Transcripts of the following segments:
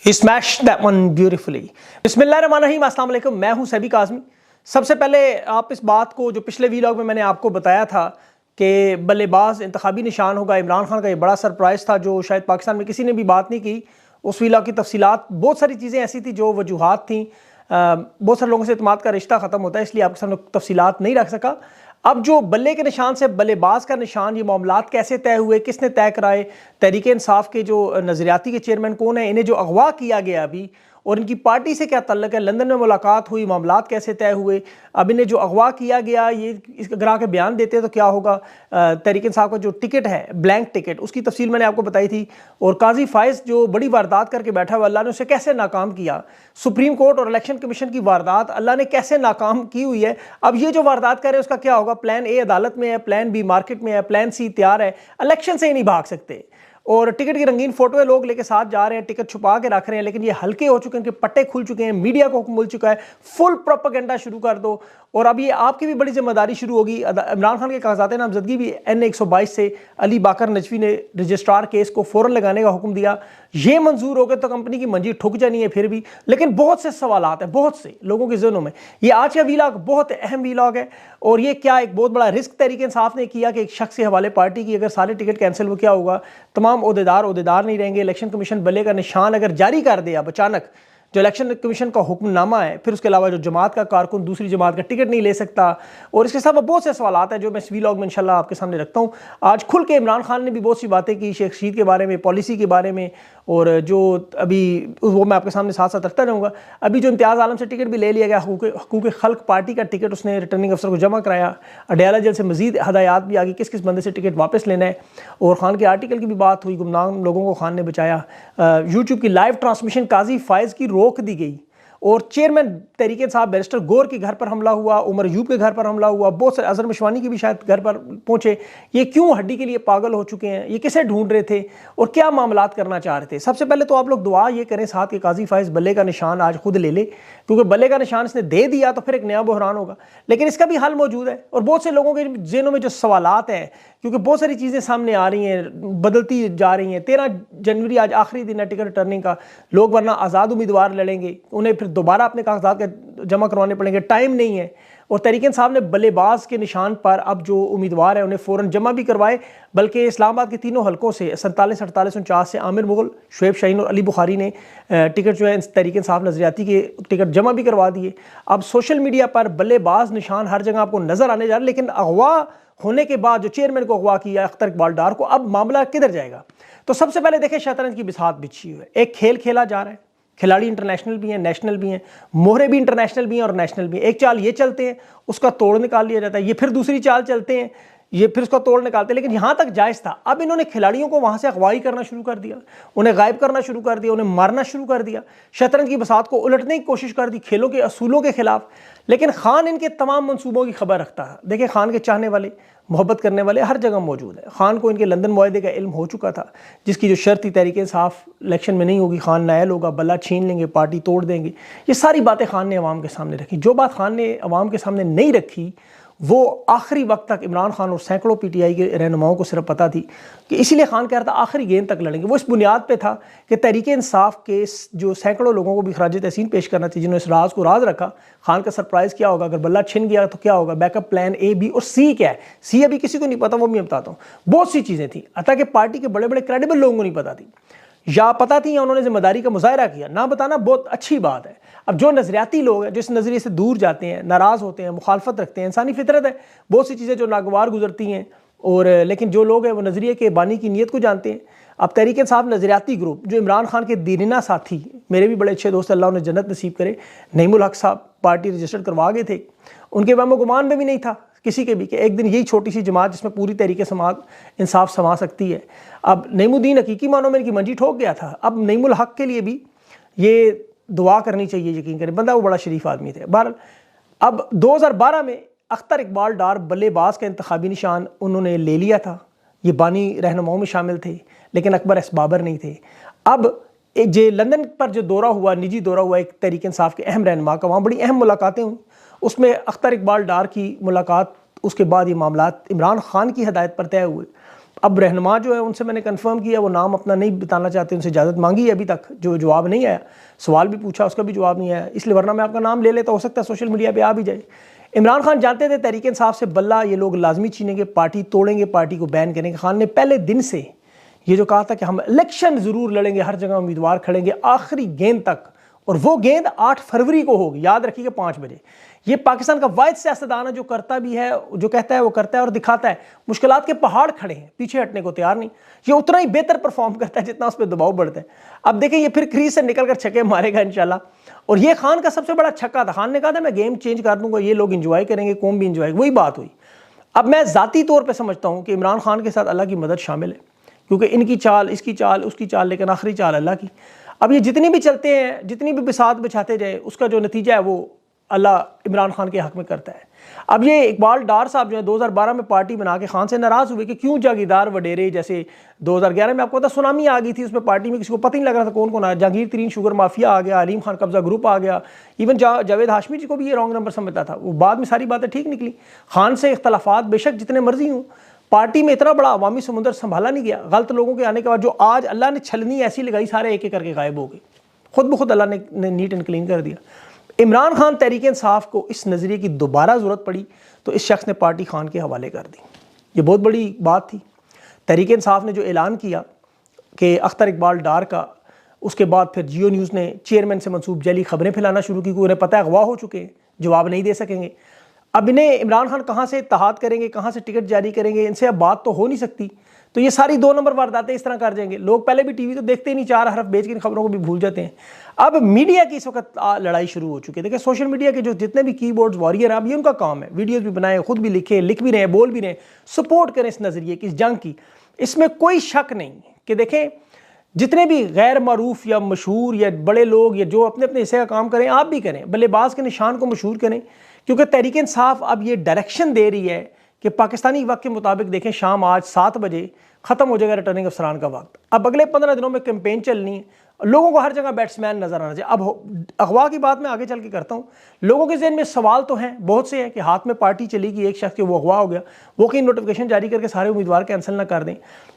He smashed that one beautifully. बिस्मिल्लाहिर्रहमानिर्रहीम, अस्सलाम वालेकुम। मैं हूं सैबी काज़मी। सबसे पहले आप इस बात को जो पिछले वीलॉग में मैंने आपको बताया था कि बल्लेबाज इंतखाबी निशान होगा, इमरान खान का ये बड़ा सरप्राइज़ था जो शायद पाकिस्तान में किसी ने भी बात नहीं की। उस वीलॉग की तफसीलात, बहुत सारी चीज़ें ऐसी थी जो वजूहात थी, बहुत सारे लोगों से इत्मीनान का रिश्ता ख़त्म होता है, इसलिए आपके सामने तफसीलात नहीं रख सका। अब जो बल्ले के निशान से बल्लेबाज का निशान, ये मामलात कैसे तय हुए, किसने तय कराए, तहरीक इंसाफ के जो नज़रियाती के चेयरमैन कौन है, इन्हें जो अगवा किया गया अभी और इनकी पार्टी से क्या तल्लक है, लंदन में मुलाकात हुई, मामलात कैसे तय हुए, अब इन्हें जो अगवा किया गया, ये इस अगर आके बयान देते तो क्या होगा। तहरीक इंसाफ का जो टिकट है, ब्लैंक टिकट, उसकी तफसील मैंने आपको बताई थी। और काजी फायज़ जो बड़ी वारदात करके बैठा हुआ, अल्लाह ने उसे कैसे नाकाम किया। सुप्रीम कोर्ट और इलेक्शन कमीशन की वारदात अल्लाह ने कैसे नाकाम की हुई है। अब ये जो वारदात कर रहे हैं उसका क्या होगा। प्लान ए अदालत में है, प्लान बी मार्केट में है, प्लान सी तैयार है। इलेक्शन से ही नहीं भाग सकते और टिकट की रंगीन फोटो लोग लेके साथ जा रहे हैं, टिकट छुपा के रख रहे हैं, लेकिन ये हल्के हो चुके हैं, इनके पट्टे खुल चुके हैं, मीडिया को हुक्म मिल चुका है, फुल प्रोपेगेंडा शुरू कर दो। और अब ये आपकी भी बड़ी जिम्मेदारी शुरू होगी। इमरान खान के कागजात नामजदगी भी N122 से अली बाकर नजवी ने रजिस्ट्रार केस को फ़ौरन लगाने का हुक्म दिया। ये मंजूर हो गए तो कंपनी की मंजी ठुक जानी है फिर भी, लेकिन बहुत से सवालात हैं बहुत से लोगों के ज़हनों में। ये आज का वीलॉग बहुत अहम वीलॉग है और ये क्या एक बहुत बड़ा रिस्क तहरीक इंसाफ ने किया कि एक शख्स के हवाले पार्टी की अगर सारे टिकट कैंसिल हो क्या होगा, तमाम ओहदेदार नहीं रहेंगे। इलेक्शन कमीशन बल्ले का निशान अगर जारी कर दे अब अचानक, जो इलेक्शन कमीशन का हुक्मनामा है, फिर उसके अलावा जो जमात का कारकुन दूसरी जमात का टिकट नहीं ले सकता। और इसके साथ बहुत से सवालात हैं जो मैं इस वीलॉग में इंशाल्लाह आपके सामने रखता हूँ। आज खुल के इमरान खान ने भी बहुत सी बातें की शेख रशीद के बारे में, पॉलिसी के बारे में, और जो अभी वो मैं आपके सामने साथ साथ रखता रहूँगा। अभी जो इम्तियाज़ आलम से टिकट भी ले लिया गया, हकूक़ खल्क पार्टी का टिकट उसने रिटर्निंग अफसर को जमा कराया। अडयाला जेल से मजीद हदायत भी आ गई किस किस बंदे से टिकट वापस लेना है। और खान के आर्टिकल की भी बात हुई, गुमनाम लोगों को खान ने बचाया। यूट्यूब की लाइव ट्रांसमिशन काजी फायज़ की रोक दी गई और चेयरमैन तहरीक इंसाफ बैरिस्टर गौर के घर पर हमला हुआ, उमर यूब के घर पर हमला हुआ, बहुत सारे अजहर मशवानी की भी शायद घर पर पहुंचे। ये क्यों हड्डी के लिए पागल हो चुके हैं, ये किसे ढूंढ रहे थे और क्या मामलात करना चाह रहे थे। सबसे पहले तो आप लोग दुआ ये करें साथ कि काजी फायज़ बल्ले का निशान आज खुद ले ले, क्योंकि बल्ले का निशान इसने दे दिया तो फिर एक नया बहरान होगा। लेकिन इसका भी हल मौजूद है और बहुत से लोगों के जहनों में जो सवालात हैं, क्योंकि बहुत सारी चीज़ें सामने आ रही हैं, बदलती जा रही हैं। 13 जनवरी आज आखिरी दिन है टिकट रिटर्निंग का। लोग वरना आज़ाद उम्मीदवार लड़ेंगे, उन्हें फिर दोबारा अपने कागजात जमा करवाने पड़ेंगे, टाइम नहीं है। और तहरीक इंसाफ ने बल्लेबाज के निशान पर अब जो उम्मीदवार है उन्हें फ़ौरन जमा भी करवाए, बल्कि इस्लामाबाद के तीनों हलकों से 47, 48, 49 से आमिर मुगल, शुएब शाहीन और अली बुखारी ने टिकट जो है तहरीक इंसाफ नजरियाती के टिकट जमा भी करवा दिए। अब सोशल मीडिया पर बल्लेबाज निशान हर जगह आपको नजर आने जा रहा है, लेकिन अगवा होने के बाद जो चेयरमैन को अगवा किया अख्तर इकबाल डार को, अब मामला किधर जाएगा। तो सबसे पहले देखें शतरंज की बिसात बिछी हुई है, एक खेल खेला जा रहा है, खिलाड़ी इंटरनेशनल भी हैं, नेशनल भी हैं, मोहरे भी इंटरनेशनल भी हैं और नेशनल भी हैं। एक चाल ये चलते हैं, उसका तोड़ निकाल लिया जाता है, ये फिर दूसरी चाल चलते हैं, ये फिर उसका तोड़ निकालते हैं। लेकिन यहाँ तक जायज़ था। अब इन्होंने खिलाड़ियों को वहाँ से अगवाई करना शुरू कर दिया, उन्हें गायब करना शुरू कर दिया, उन्हें मारना शुरू कर दिया, शतरंज की बसात को उलटने की कोशिश कर दी, खेलों के असूलों के खिलाफ। लेकिन खान इनके तमाम मनसूबों की खबर रखता है। देखिए, खान के चाहने वाले, मोहब्बत करने वाले हर जगह मौजूद है। खान को इनके लंदन मुआहदे का इल्म हो चुका था, जिसकी जो शर्त थी तहरीक इंसाफ इलेक्शन में नहीं होगी, खान नायल होगा, बल्ला छीन लेंगे, पार्टी तोड़ देंगे। ये सारी बातें खान ने अवाम के सामने रखी। जो बात खान ने अवाम के सामने नहीं रखी वो आखिरी वक्त तक इमरान खान और सैकड़ों PTI के रहनुमाओं को सिर्फ पता थी, कि इसीलिए खान कह रहा था आखिरी गेंद तक लड़ेंगे। वो इस बुनियाद पे था कि तहरीक इंसाफ के जो सैकड़ों लोगों को भी खराज तहसीन पेश करना चाहिए, जिन्होंने इस राज को राज रखा। खान का सरप्राइज़ क्या होगा, अगर बल्ला छिन गया तो क्या होगा, बैकअप प्लान A, B और C क्या है। C अभी किसी को नहीं पता, वो मैं बताता हूँ। बहुत सी चीज़ें थी, अतः कि पार्टी के बड़े बड़े क्रेडिबल लोगों को नहीं पता थी, या पता थी या उन्होंने जिम्मेदारी का मुजाहरा किया। ना बताना बहुत अच्छी बात है। अब जो नज़रियाती लोग हैं, जो इस नज़रिए से दूर जाते हैं, नाराज़ होते हैं, मुखालफत रखते हैं, इंसानी फितरत है, बहुत सी चीज़ें जो नागवार गुजरती हैं। और लेकिन जो लोग हैं वो नज़रिए के बानी की नीयत को जानते हैं। अब तहरीक इंसाफ नज़रियाती ग्रुप, जो इमरान खान के दीनिना साथी, मेरे भी बड़े अच्छे दोस्त, अल्लाह उन्हें जन्नत नसीब करे, नईमुल हक साहब पार्टी रजिस्टर्ड करवा गए थे। उनके वहम गुमान में भी नहीं था किसी के भी कि एक दिन यही छोटी सी जमात जिसमें पूरी तहरीक समाज इंसाफ समा सकती है। अब नईमुद्दीन हकीकी मानों में इनकी मंजी ठोक गया था। अब नईमुल हक के लिए भी ये दुआ करनी चाहिए, यकीन करें, बंदा वो बड़ा शरीफ आदमी थे। बहरहाल अब 2012 में अख्तर इकबाल डार बल्लेबाज का इंतखाबी निशान उन्होंने ले लिया था। ये बानी रहनुमाओं में शामिल थे, लेकिन अकबर एस बाबर नहीं थे। अब जो लंदन पर जो दौरा हुआ, निजी दौरा हुआ एक तहरीक इंसाफ के अहम रहनुमा का, वहाँ बड़ी अहम मुलाकातें हुई। उसमें अख्तर इकबाल डार की मुलाकात, उसके बाद ये मामलात इमरान खान की हदायत पर तय हुए। अब रहनुमा जो है उनसे मैंने कंफर्म किया, वो नाम अपना नहीं बताना चाहते, उनसे इजाज़त मांगी है, अभी तक जो जवाब नहीं आया। सवाल भी पूछा, उसका भी जवाब नहीं आया, इसलिए वरना मैं आपका नाम ले लेता, हो सकता है सोशल मीडिया पे आ भी जाए। इमरान खान जानते थे तहरीक इंसाफ से बल्ला ये लोग लाजमी छीनेंगे, पार्टी तोड़ेंगे, पार्टी को बैन करेंगे। खान ने पहले दिन से ये जो कहा था कि हम इलेक्शन ज़रूर लड़ेंगे, हर जगह उम्मीदवार खड़ेंगे आखिरी गेंद तक, और वो गेंद 8 फरवरी को होगी, याद रखिएगा 5 बजे। ये पाकिस्तान का वाहिद सियासतदान है जो करता भी है, जो कहता है वो करता है और दिखाता है। मुश्किलात के पहाड़ खड़े हैं, पीछे हटने को तैयार नहीं। ये उतना ही बेहतर परफॉर्म करता है जितना उस पर दबाव बढ़ता है। अब देखें ये फिर क्रीज से निकल कर छक्के मारेगा इंशाल्लाह। और ये खान का सबसे बड़ा छक्का था। खान ने कहा था मैं गेम चेंज कर दूंगा, ये लोग इंजॉय करेंगे, कौम भी इंजॉय, वही बात हुई। अब मैं ज़ाती तौर पर समझता हूँ कि इमरान खान के साथ अल्लाह की मदद शामिल है, क्योंकि इनकी चाल, इसकी चाल, उसकी चाल, लेकिन आखिरी चाल अल्लाह की। अब ये जितनी भी चलते हैं, जितनी भी बिसात बिछाते जाए, उसका जो नतीजा है वो अल्लाह इमरान खान के हक में करता है। अब ये इकबाल डार साहब जो है 2012 में पार्टी बना के खान से नाराज़ हुए कि क्यों जागीरदार वडेरे, जैसे 2011 में आपको पता सुनामी आ गई थी, उसमें पार्टी में किसी को पता ही नहीं लग रहा था कौन कौन आया। जहांगीर तरीन शुगर माफिया आ गया, अलीम खान कब्जा ग्रुप आ गया, इवन जावेद हाशमी जी को भी ये रॉन्ग नंबर समझता था। वो बाद में सारी बातें ठीक निकली। खान से इख्तलाफात बेशक जितने मर्जी हूँ, पार्टी में इतना बड़ा अवामी समुंदर संभाला नहीं गया। गलत लोगों के आने के बाद जो आज अल्लाह ने छलनी ऐसी लगाई, सारे एक एक करके गायब हो गए, खुद ब खुद अल्लाह ने नीट एंड क्लीन कर दिया। इमरान खान तहरीक इंसाफ को इस नज़रिए की दोबारा ज़रूरत पड़ी तो इस शख्स ने पार्टी खान के हवाले कर दी। ये बहुत बड़ी बात थी। तहरीक इंसाफ ने जो ऐलान किया कि अख्तर इकबाल डार का, उसके बाद फिर जियो न्यूज़ ने चेयरमैन से मंसूब जैली खबरें फैलाना शुरू की, उन्हें पता है अगवा हो चुके हैं, जवाब नहीं दे सकेंगे। अब इन्हें इमरान खान कहाँ से इत्तेहाद करेंगे, कहाँ से टिकट जारी करेंगे, इनसे अब बात तो हो नहीं सकती। तो ये सारी 2 नंबर वारदातें इस तरह कर जाएंगे। लोग पहले भी टीवी तो देखते ही नहीं, 4 हरफ बेच के इन खबरों को भी भूल जाते हैं। अब मीडिया की इस वक्त लड़ाई शुरू हो चुकी है। देखिए सोशल मीडिया के जो जितने भी कीबोर्ड्स वॉरियर हैं, अब ये उनका काम है, वीडियोस भी बनाए, खुद भी लिखे, लिख भी रहे हैं, बोल भी रहे हैं, सपोर्ट करें इस नज़रिए की, इस जंग की। इसमें कोई शक नहीं कि देखें जितने भी गैर मारूफ या मशहूर या बड़े लोग या जो अपने अपने हिस्से का काम करें, आप भी करें, बल्लेबाज के निशान को मशहूर करें, क्योंकि तहरीक इंसाफ अब ये डायरेक्शन दे रही है कि पाकिस्तानी वक्त के मुताबिक देखें शाम आज 7 बजे ख़त्म हो जाएगा रिटर्निंग अफसरान का वक्त। अब अगले 15 दिनों में कैंपेन चलनी है, लोगों को हर जगह बैट्समैन नजर आना चाहिए। अब अगवा की बात मैं आगे चल के करता हूँ। लोगों के जहन में सवाल तो हैं, बहुत से हैं कि हाथ में पार्टी चलेगी, एक शख्स के वो अगवा हो गया, वो कहीं नोटिफिकेशन जारी करके सारे उम्मीदवार कैंसिल ना कर दें।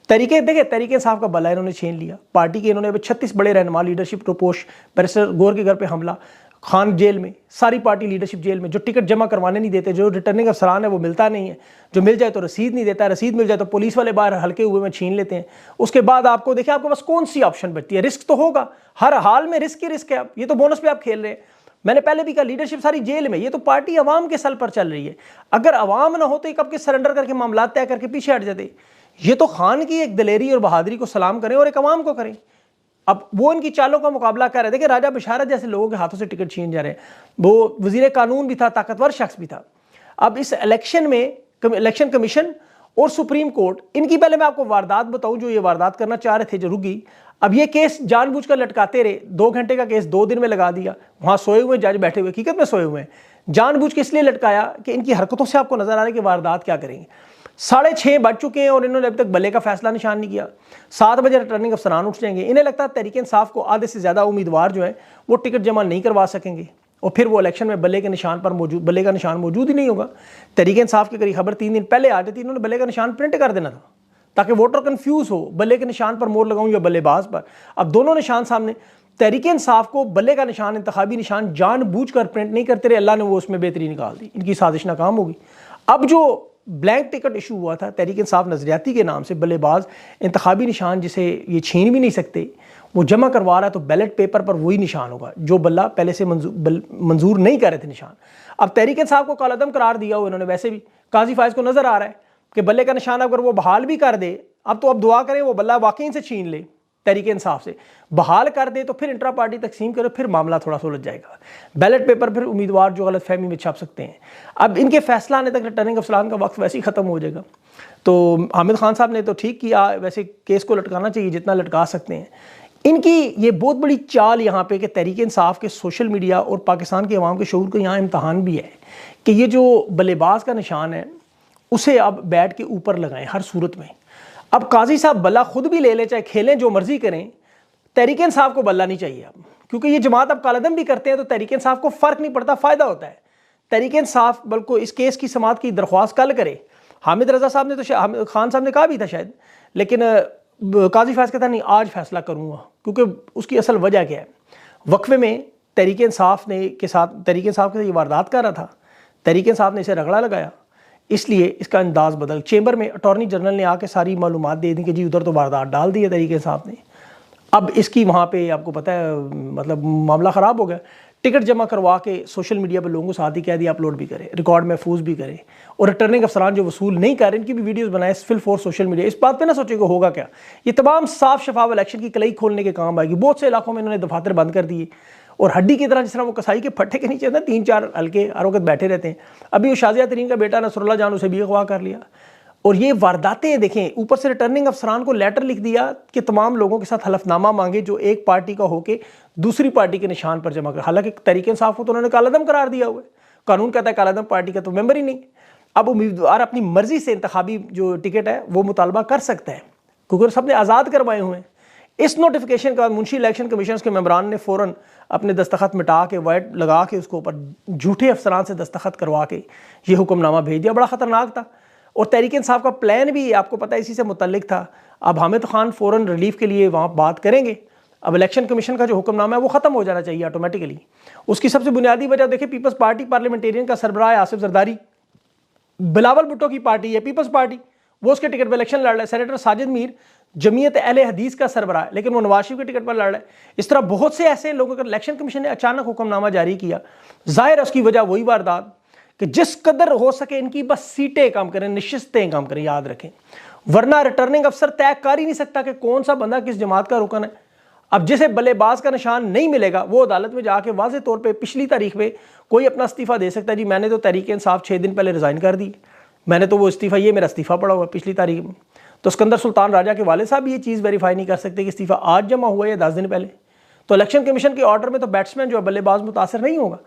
तहरीक इंसाफ का बल्ला इन्होंने छीन लिया। पार्टी के इन्होंने 36 बड़े रहनुमा लीडरशिप प्रोपोश, बैरिस्टर गौर के घर पर हमला, खान जेल में, सारी पार्टी लीडरशिप जेल में, जो टिकट जमा करवाने नहीं देते, जो रिटर्निंग अफसरान है वो मिलता नहीं है, जो मिल जाए तो रसीद नहीं देता, रसीद मिल जाए तो पुलिस वाले बाहर हल्के हुए में छीन लेते हैं। उसके बाद आपको देखिए आपके पास कौन सी ऑप्शन बचती है, रिस्क तो होगा, हर हाल में रिस्क ही रिस्क है। ये तो बोनस पे आप खेल रहे हैं। मैंने पहले भी कहा लीडरशिप सारी जेल में, ये तो पार्टी अवाम के सर पर चल रही है। अगर अवाम ना हो तो कब के सरेंडर करके मामला तय करके पीछे हट जाते। ये तो खान की एक दलेरी और बहादुरी को सलाम करें और एक अवाम को करें। अब वो इनकी चालों का मुकाबला कर रहे थे कि राजा बशारत जैसे लोगों के हाथों से टिकट छीन जा रहे हैं। वो वजीर कानून भी था, ताकतवर शख्स भी था। अब इस इलेक्शन में इलेक्शन कमीशन और सुप्रीम कोर्ट, इनकी पहले मैं आपको वारदात बताऊं, जो ये वारदात करना चाह रहे थे जो रुक गई। अब ये केस जानबूझकर लटकाते रहे, 2 घंटे का केस 2 दिन में लगा दिया। वहाँ सोए हुए जज बैठे हुए, हकीकत में सोए हुए हैं, जानबूझ के इसलिए लटकाया कि इनकी हरकतों से आपको नजर आ रहा है कि वारदात क्या करेंगे। 6:30 बज चुके हैं और इन्होंने अभी तक बल्ले का फैसला निशान नहीं किया। 7 बजे रिटर्निंग अफसरान उठ जाएंगे। इन्हें लगता है तहरीक इंसाफ को आधे से ज़्यादा उम्मीदवार जो है वो टिकट जमा नहीं करवा सकेंगे और फिर वो इलेक्शन में बल्ले का निशान मौजूद ही नहीं होगा। तहरीक इंसाफ की करीब खबर 3 दिन पहले आ जाती, इन्होंने बल्ले का निशान प्रिंट कर देना था ताकि वोटर कंफ्यूज हो, बल्ले के निशान पर मोहर लगाऊं या बल्लेबाज पर। अब दोनों निशान सामने। तहरीक इंसाफ को बल्ले का निशान, इंतखाबी निशान जानबूझकर प्रिंट नहीं करते रहे, अल्लाह ने वो उसमें बेहतरी निकाल दी। इनकी साजिश नाकाम होगी। अब जो ब्लैंक टिकट इशू हुआ था तहरीक इंसाफ नजरियाती के नाम से, बल्लेबाज इंतखाबी निशान जिसे ये छीन भी नहीं सकते, वो जमा करवा रहा है तो बैलेट पेपर पर वही निशान होगा जो बल्ला पहले से मंजूर नहीं कर रहे थे निशान। अब तहरीक इंसाफ को कालादम करार दिया हो इन्होंने। वैसे भी काजी फायज को नजर आ रहा है कि बल्ले का निशान अगर वो बहाल भी कर दे, अब तो अब दुआ करें वो बल्ला वाकई से छीन ले, तहरीक इंसाफ से बहाल कर दे तो फिर इंट्रा पार्टी तकसीम करे, फिर मामला थोड़ा सुलझ जाएगा। बैलेट पेपर फिर उम्मीदवार जो गलत फहमी में छाप सकते हैं। अब इनके फैसला आने तक रिटर्निंग अफसरान का वक्त वैसे ही ख़त्म हो जाएगा। तो हामिद खान साहब ने तो ठीक किया, वैसे केस को लटकाना चाहिए जितना लटका सकते हैं। इनकी ये बहुत बड़ी चाल यहाँ पे कि तहरीक इंसाफ के सोशल मीडिया और पाकिस्तान के अवाम के शऊर को यहाँ इम्तहान भी है कि ये जो बल्लेबाज का निशान है उसे अब बैट के ऊपर लगाएं हर सूरत में। अब काजी साहब बल्ला खुद भी ले लें, चाहे खेलें, जो मर्जी करें, तहरीक इंसाफ को बल्ला नहीं चाहिए अब, क्योंकि ये जमात अब कालादम भी करते हैं तो तहरीक इंसाफ को फ़र्क नहीं पड़ता, फ़ायदा होता है। तहरीक इंसाफ बल्कि इस केस की समाअत की दरख्वास्त कल करे हामिद रज़ा साहब ने तो खान साहब ने कहा भी था शायद, लेकिन काजी फैज़ कहता नहीं आज फैसला करूँगा, क्योंकि उसकी असल वजह क्या है, वक्फे में तहरीक इंसाफ के साथ ये वारदात कर रहा था, तहरीक इंसाफ ने इसे रगड़ा लगाया, इसलिए इसका अंदाज़ बदल। चेंबर में अटॉर्नी जनरल ने आके सारी मालूमात दे दी कि जी उधर तो वारदात डाल दी है तहरीक इंसाफ ने। अब इसकी वहाँ पे आपको पता है मतलब मामला ख़राब हो गया। टिकट जमा करवा के सोशल मीडिया पर लोगों को साथ ही कह दिया अपलोड भी करें, रिकॉर्ड महफूज भी करें, और रिटर्निंग अफसरान जो वसूल नहीं कर रहे इनकी भी वीडियोस बनाए फिल फॉर सोशल मीडिया। इस बात पे ना सोचे को होगा क्या, ये तमाम साफ शफाफ इलेक्शन की कलई खोलने के काम आएगी। बहुत से इलाकों में इन्होंने दफातर बंद कर दिए, और हड्डी की तरह जिस तरह वो कसाई के फट्टे के नीचे ना 3-4 हल्के हर वक्त बैठे रहते हैं। अभी वो शाजिया तरीन का बेटा नसरुल्लाह जान उसे भी अगवा कर लिया। और ये वारदातें देखें, ऊपर से रिटर्निंग अफसरान को लेटर लिख दिया कि तमाम लोगों के साथ हलफनामा मांगे जो एक पार्टी का होके दूसरी पार्टी के निशान पर जमा कर। हालांकि तहरीक इंसाफ को तो उन्होंने कालादम करार दिया हुआ है, कानून कहता है कालादम पार्टी का तो मेंबर ही नहीं। अब उम्मीदवार अपनी मर्जी से इंतखाबी जो टिकट है वो मुतालबा कर सकता है, क्योंकि सबने आज़ाद करवाए हुए हैं। इस नोटिफिकेशन के बाद मुंशी इलेक्शन कमीशन के मेंबरान ने फ़ौरन अपने दस्तखत मिटा के वाइट लगा के उसके ऊपर झूठे अफसरान से दस्तखत करवा के ये हुक्मनामा भेज दिया। बड़ा ख़तरनाक था, और तहरीक इंसाफ का प्लान भी आपको पता है इसी से मुतल्लिक था। अब हामिद खान फ़ौरन रिलीफ के लिए वहाँ बात करेंगे। अब इलेक्शन कमीशन का जो हुक्मनामा है वो ख़त्म हो जाना चाहिए ऑटोमेटिकली। उसकी सबसे बुनियादी वजह देखिए, पीपल्स पार्टी पार्लियामेंटेरियन का सरबराह आसिफ जरदारी, बिलावल भुट्टो की पार्टी है पीपल्स पार्टी, वो उसके टिकट पर इलेक्शन लड़ रहा है। सेनेटर साजिद मीर जमीयत अहले हदीस का सरबराह है, लेकिन वो नवाज शरीफ के टिकट पर लड़ रहा है। इस तरह बहुत से ऐसे लोगों का इलेक्शन कमीशन ने अचानक हुक्मनामा जारी किया। जाहिर है उसकी वजह वही वारदात कि जिस कदर हो सके इनकी बस सीटें कम करें, नशिस्तें कम करें, याद रखें। वरना रिटर्निंग अफसर तय कर ही नहीं सकता कि कौन सा बंदा किस जमात का रुकन है। अब जिसे बल्लेबाज का निशान नहीं मिलेगा वो अदालत में जाके वाज़ेह तौर पे पिछली तारीख पे कोई अपना इस्तीफ़ा दे सकता है। जी मैंने तो तहरीक इंसाफ 6 दिन पहले रिज़ाइन कर दी, मैंने तो वो इस्तीफ़ा, ये मेरा इस्तीफ़ा पड़ा हुआ पिछली तारीख में। तो सिकंदर सुल्तान राजा के वाले साहब ये चीज़ वेरीफाई नहीं कर सकते कि इस्तीफ़ा आज जमा हुआ है या 10 दिन पहले। तो इलेक्शन कमीशन के ऑर्डर में तो बैट्समैन जो है बल्लेबाज मुतासर नहीं होगा।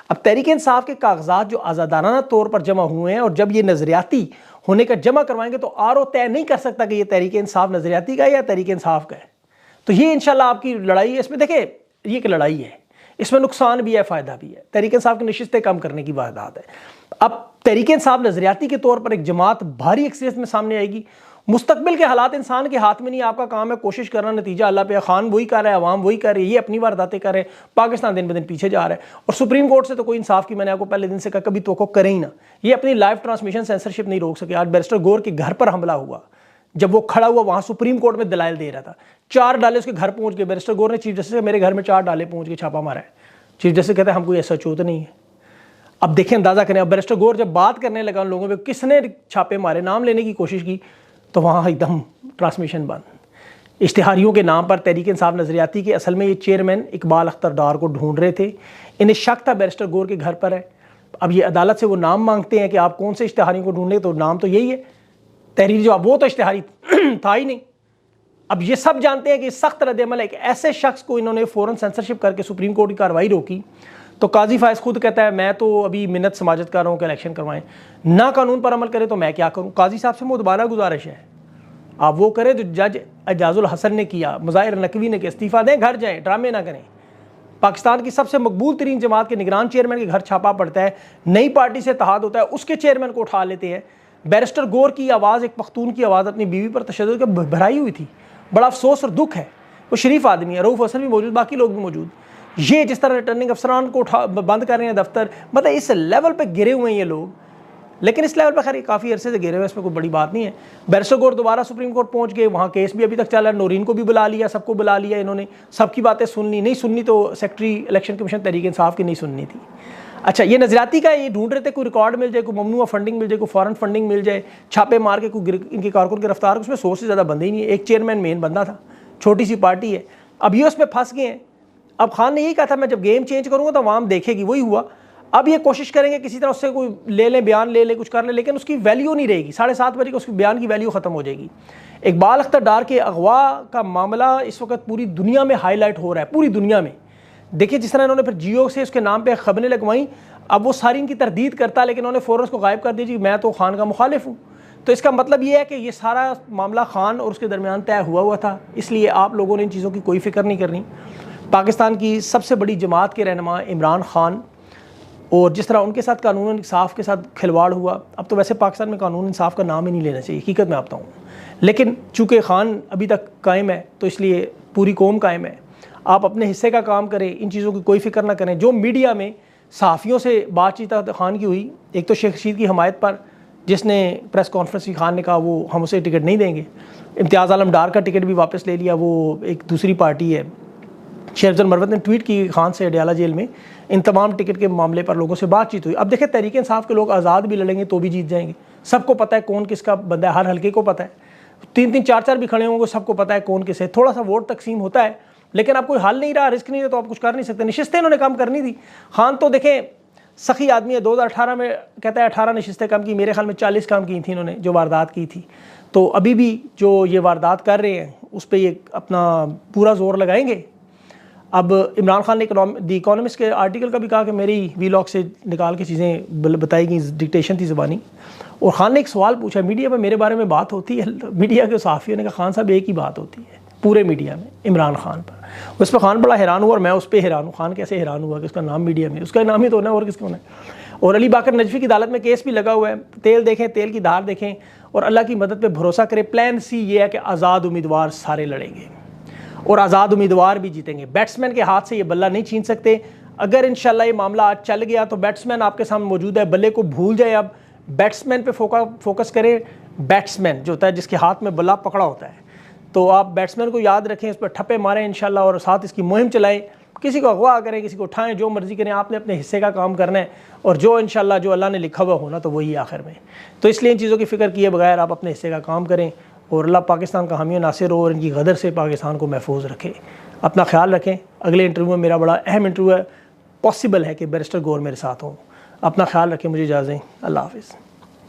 अब तहरीक इंसाफ के कागजात जो आज़ादाना तौर पर जमा हुए हैं, और जब ये नज़रियाती होने का जमा करवाएंगे तो आरओ तय नहीं कर सकता कि ये तहरीक इंसाफ नज़रियाती का है या तहरीक इंसाफ का है। तो ये इंशाल्लाह आपकी लड़ाई है। इसमें देखें ये एक लड़ाई है, इसमें नुकसान भी है फ़ायदा भी है। तहरीक इंसाफ की नशिस्तें कम करने की वारदात है। अब तहरीक इंसाफ नज़रियाती के तौर पर एक जमात भारी अक्सरियत में सामने आएगी। मुस्तकबिल के हालात इंसान के हाथ में नहीं, आपका काम है कोशिश करना, नतीजा अल्लाह पे। खान वही कर रहा है, अवाम वही कर रही है, ये अपनी वारदातें कर रहे हैं, पाकिस्तान दिन ब दिन पीछे जा रहा है। और सुप्रीम कोर्ट से तो कोई इंसाफ की, मैंने आपको पहले दिन से कहा, कभी तवक्को करें ही ना। ये अपनी लाइव ट्रांसमिशन सेंसरशिप नहीं रोक सके। आज बैरिस्टर गौर के घर पर हमला हुआ, जब वो खड़ा हुआ वहाँ सुप्रीम कोर्ट में दलाइल दे रहा था, 4 डाले उसके घर पहुँच गए। बैरिस्टर गौर ने चीफ जस्टिस मेरे घर में 4 डाले पहुँच के छापा मारा है। चीफ जस्टिस कहते हैं हम कोई ऐसा चोत नहीं है। अब देखें, अंदाज़ा करें। अब बैरिस्टर गौर जब बात करने लगा उन लोगों पे किसने छापे मारे, नाम लेने की कोशिश की, तो वहाँ एकदम ट्रांसमिशन बंद। इश्तिहारियों के नाम पर तहरीक इंसाफ नज़रियाती के असल में ये चेयरमैन इकबाल अख्तर डार को ढूंढ रहे थे। इन्हें शक था बैरिस्टर गौर के घर पर है। अब ये अदालत से वो नाम मांगते हैं कि आप कौन से इश्तिहारियों को ढूंढे, तो नाम तो यही है तहरीर जो, अब वो तो इश्तिहारी था ही नहीं। अब ये सब जानते हैं कि सख्त रद्द-ए-अमल है। एक ऐसे शख्स को इन्होंने फ़ौरन सेंसरशिप करके सुप्रीम कोर्ट की कार्रवाई रोकी। तो काजी फायज़ खुद कहता है मैं तो अभी मिन्नत समाजत कर रहा हूँ कि इलेक्शन करवाएं, ना कानून पर अमल करे तो मैं क्या करूँ। काजी साहब से मुदबाना गुजारिश है आप वो करें जो जज एजाजुल हसन ने किया, मुज़ाहिर नकवी ने किया, इस्तीफ़ा दें, घर जाएँ, ड्रामे ना करें। पाकिस्तान की सबसे मकबूल तरीन जमात के निगरान चेयरमैन के घर छापा पड़ता है, नई पार्टी से इत्तेहाद होता है, उसके चेयरमैन को उठा लेते हैं। बैरिस्टर गौर की आवाज़, एक पख्तून की आवाज़ अपनी बीवी पर तशद्दुद के भराई हुई थी। बड़ा अफसोस और दुख है। वो शरीफ आदमी है, रऊफ़ हसन भी मौजूद, बाकी लोग भी मौजूद। ये जिस तरह रिटर्निंग अफसरान को बंद कर रहे हैं दफ्तर, मतलब इस लेवल पे गिरे हुए हैं ये लोग। लेकिन इस लेवल पर खैर काफ़ी अरसे से गिरे हुए हैं, इसमें कोई बड़ी बात नहीं है। बैरिस्टर गौर दोबारा सुप्रीम कोर्ट पहुंच गए, वहाँ केस भी अभी तक चल रहा है। नौरीन को भी बुला लिया, सबको बुला लिया इन्होंने, सबकी बातें सुन ली। नहीं सुननी तो secretary election commission Tehreek Insaf की नहीं सुननी थी। अच्छा, ये नज़रियाती का ये ढूंढ रहे थे कोई रिकॉर्ड मिल जाए, कोई ममनुआ फंडिंग मिल जाए, कोई फॉरेन फंडिंग मिल जाए, छापे मार के कोई इनके कारकुन गिरफ्तार। उसमें 100 से ज़्यादा बंदे ही नहीं है, एक चेयरमैन मेन बंदा था, छोटी सी पार्टी है। अब ये उसमें फंस गए हैं। अब खान ने यही कहा था मैं जब गेम चेंज करूँगा तो आवाम देखेगी, वही हुआ। अब ये कोशिश करेंगे किसी तरह उससे कोई ले लें, बयान ले लें, कुछ कर लें, लेकिन उसकी वैल्यू नहीं रहेगी। 7:30 बजे को उसकी बयान की वैल्यू ख़त्म हो जाएगी। इकबाल अख्तर डार के अगवा का मामला इस वक्त पूरी दुनिया में हाईलाइट हो रहा है, पूरी दुनिया में। देखिए जिस तरह इन्होंने फिर जियो से उसके नाम पे खबरें लगवाई, अब वो सारी इनकी तरदीद करता, लेकिन उन्होंने फ़ौरन उसको गायब कर दिया जी मैं तो खान का मुखालिफ हूँ। तो इसका मतलब ये है कि ये सारा मामला खान और उसके दरमियान तय हुआ था, इसलिए आप लोगों ने इन चीज़ों की कोई फ़िक्र नहीं करनी। पाकिस्तान की सबसे बड़ी जमात के रहनुमा इमरान खान और जिस तरह उनके साथ कानून इंसाफ के साथ खिलवाड़ हुआ, अब तो वैसे पाकिस्तान में कानून इंसाफ का नाम ही नहीं लेना चाहिए, हकीकत में आपता हूँ। लेकिन चूँकि खान अभी तक कायम है तो इसलिए पूरी कौम कायम है। आप अपने हिस्से का काम करें, इन चीज़ों की कोई फिक्र ना करें। जो मीडिया में सहाफ़ियों से बातचीत खान की हुई, एक तो शेख रशीद की हमायत पर, जिसने प्रेस कॉन्फ्रेंस में खान ने कहा वो हम उसे टिकट नहीं देंगे। इम्तियाज़ आलम डार का टिकट भी वापस ले लिया, वो एक दूसरी पार्टी है। शेख अफजल मरवत ने ट्वीट की खान से अडयाला जेल में इन तमाम टिकट के मामले पर लोगों से बातचीत हुई। अब देखें, तहरीक इंसाफ के लोग आज़ाद भी लड़ेंगे तो भी जीत जाएंगे। सबको पता है कौन किसका बंदा है, हर हल्के को पता है। 3-3 4-4 भी खड़े होंगे, सबको पता है कौन किस है। थोड़ा सा वोट तकसीम होता है, लेकिन आप कोई हल नहीं रहा, रिस्क नहीं है तो आप कुछ कर नहीं सकते। नशिस्तें इन्होंने कम करनी थी। खान तो देखें सखी आदमी है, 2018 में कहता है 18 नशिस्तें कम की, मेरे ख्याल में 40 कम की थी इन्होंने जो वारदात की थी। तो अभी भी जो ये वारदात कर रहे हैं उस पर ये अपना पूरा जोर लगाएंगे। अब इमरान खान ने दी इकोनॉमिस्ट के आर्टिकल का भी कहा कि मेरी वीलॉग से निकाल के चीज़ें बताई गई, डिक्टेशन थी ज़बानी। और खान ने एक सवाल पूछा, मीडिया में मेरे बारे में बात होती है? मीडिया के सहाफ़ियों ने कहा खान साहब एक ही बात होती है पूरे मीडिया में, इमरान खान पर। उस पर खान बड़ा हैरान हुआ और मैं उस पर हैरान हूँ। खान कैसे हैरान हुआ कि उसका नाम मीडिया में, उसका नाम ही तो होना है और किसका होना है। और अली बाकर नजफी की अदालत में केस भी लगा हुआ है। तेल देखें, तेल की धार देखें और अल्लाह की मदद पर भरोसा करें। प्लान सी ये है कि आज़ाद उम्मीदवार सारे लड़ेंगे और आज़ाद उम्मीदवार भी जीतेंगे। बैट्समैन के हाथ से ये बल्ला नहीं छीन सकते। अगर इंशाल्लाह ये मामला आज चल गया तो बैट्समैन आपके सामने मौजूद है, बल्ले को भूल जाए। अब बैट्समैन पे फोकस करें। बैट्समैन जो होता है जिसके हाथ में बल्ला पकड़ा होता है, तो आप बैट्समैन को याद रखें, इस पर ठप्पे मारें इंशाल्लाह और साथ इसकी मुहिम चलाएं। किसी को अगवा करें, किसी को उठाएं, जो मर्ज़ी करें, आपने अपने हिस्से का काम करना है और जो इंशाल्लाह जो अल्लाह ने लिखा हुआ होना तो वही आखिर में। तो इसलिए इन चीज़ों की फ़िक्र किए बगैर आप अपने हिस्से का काम करें और अल्लाह पाकिस्तान का हामी नासिर हो और इनकी गदर से पाकिस्तान को महफूज रखे। अपना ख्याल रखें। अगले इंटरव्यू में मेरा बड़ा अहम इंटरव्यू है, पॉसिबल है कि बैरिस्टर गौर मेरे साथ हों। अपना ख्याल रखें, मुझे इजाज़त दें। अल्लाह हाफ़िज़।